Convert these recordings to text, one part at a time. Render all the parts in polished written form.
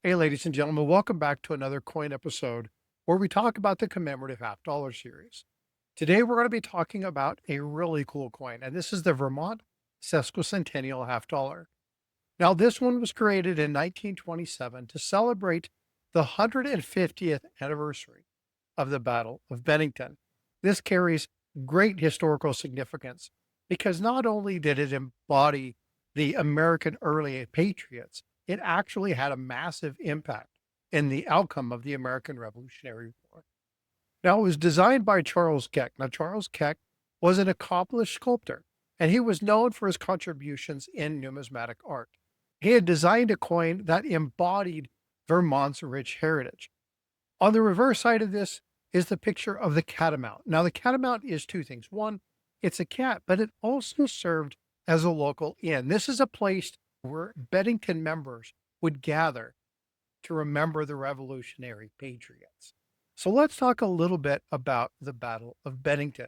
Hey, ladies and gentlemen, welcome back to another coin episode where we talk about the commemorative half dollar series. Today, we're going to be talking about a really cool coin, and this is the Vermont sesquicentennial half dollar. Now, this one was created in 1927 to celebrate the 150th anniversary of the Battle of Bennington. This carries great historical significance because not only did it embody the American early patriots, it actually had a massive impact in the outcome of the American Revolutionary War. Now, it was designed by Charles Keck. Now, Charles Keck was an accomplished sculptor, and he was known for his contributions in numismatic art. He had designed a coin that embodied Vermont's rich heritage. On the reverse side of this is the picture of the catamount. Now, the catamount is two things. One, it's a cat, but it also served as a local inn. This is a place where Bennington members would gather to remember the Revolutionary Patriots. So let's talk a little bit about the Battle of Bennington.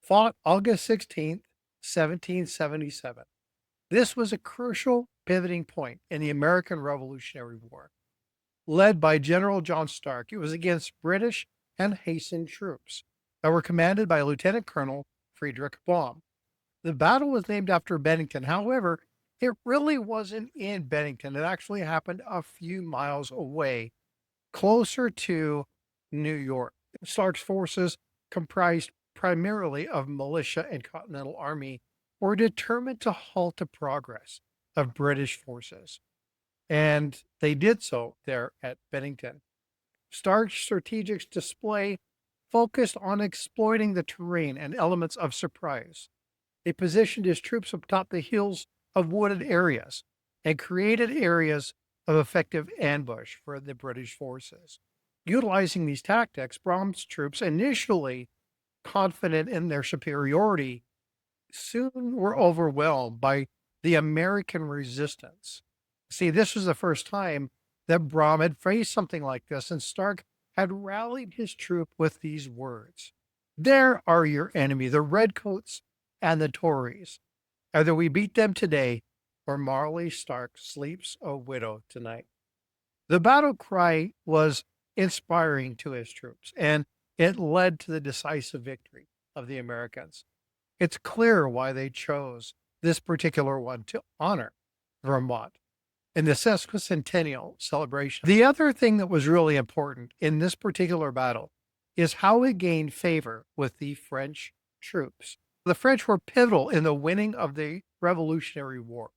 Fought August 16th, 1777. This was a crucial pivoting point in the American Revolutionary War. Led by General John Stark, it was against British and Hessian troops that were commanded by Lieutenant Colonel Friedrich Baum. The battle was named after Bennington. However, it really wasn't in Bennington. It actually happened a few miles away, closer to New York. Stark's forces, comprised primarily of militia and Continental Army, were determined to halt the progress of British forces. And they did so there at Bennington. Stark's strategic display focused on exploiting the terrain and elements of surprise. He positioned his troops atop the hills of wooded areas and created areas of effective ambush for the British forces. Utilizing these tactics, Brom's troops, initially confident in their superiority, soon were overwhelmed by the American resistance. See, this was the first time that Brom had faced something like this, and Stark had rallied his troop with these words: "There are your enemy, the Redcoats and the Tories. Either we beat them today, or Marley Stark sleeps a widow tonight." The battle cry was inspiring to his troops, and it led to the decisive victory of the Americans. It's clear why they chose this particular one to honor Vermont in the sesquicentennial celebration. The other thing that was really important in this particular battle is how it gained favor with the French troops. The French were pivotal in the winning of the Revolutionary War.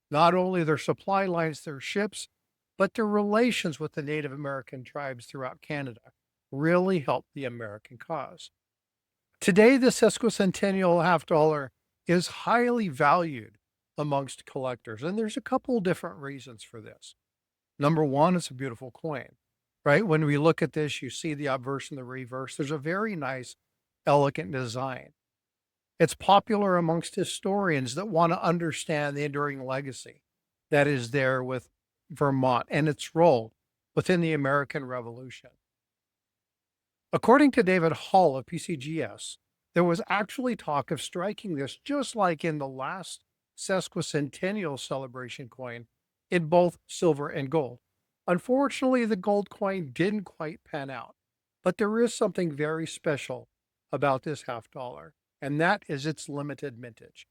Not only their supply lines, their ships, but their relations with the Native American tribes throughout Canada really helped the American cause. Today, the sesquicentennial half dollar is highly valued amongst collectors, and there's a couple different reasons for this. Number one, it's a beautiful coin, right? When we look at this, you see the obverse and the reverse. There's a very nice, elegant design. It's popular amongst historians that want to understand the enduring legacy that is there with Vermont and its role within the American Revolution. According to David Hall of PCGS, there was actually talk of striking this just like in the last sesquicentennial celebration coin in both silver and gold. Unfortunately, the gold coin didn't quite pan out, but there is something very special about this half dollar, and that is its limited mintage.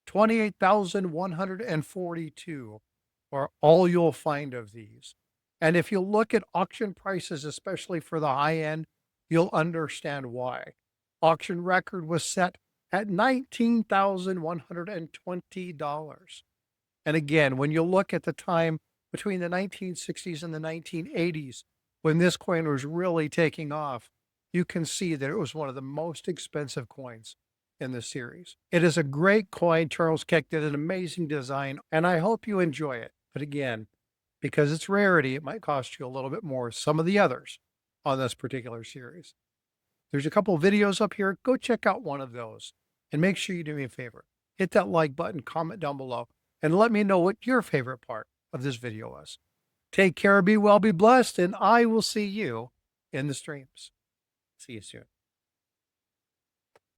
28,142 are all you'll find of these. And if you look at auction prices, especially for the high end, you'll understand why. Auction record was set at $19,120. And again, when you look at the time between the 1960s and the 1980s, when this coin was really taking off, you can see that it was one of the most expensive coins in the series. It is a great coin. Charles Keck did an amazing design, and I hope you enjoy it. But again, because it's rarity, it might cost you a little bit more. Some of the others on this particular series. There's a couple of videos up here. Go check out one of those and make sure you do me a favor. Hit that like button, comment down below, and let me know what your favorite part of this video was. Take care, be well, be blessed, and I will see you in the streams. See you soon.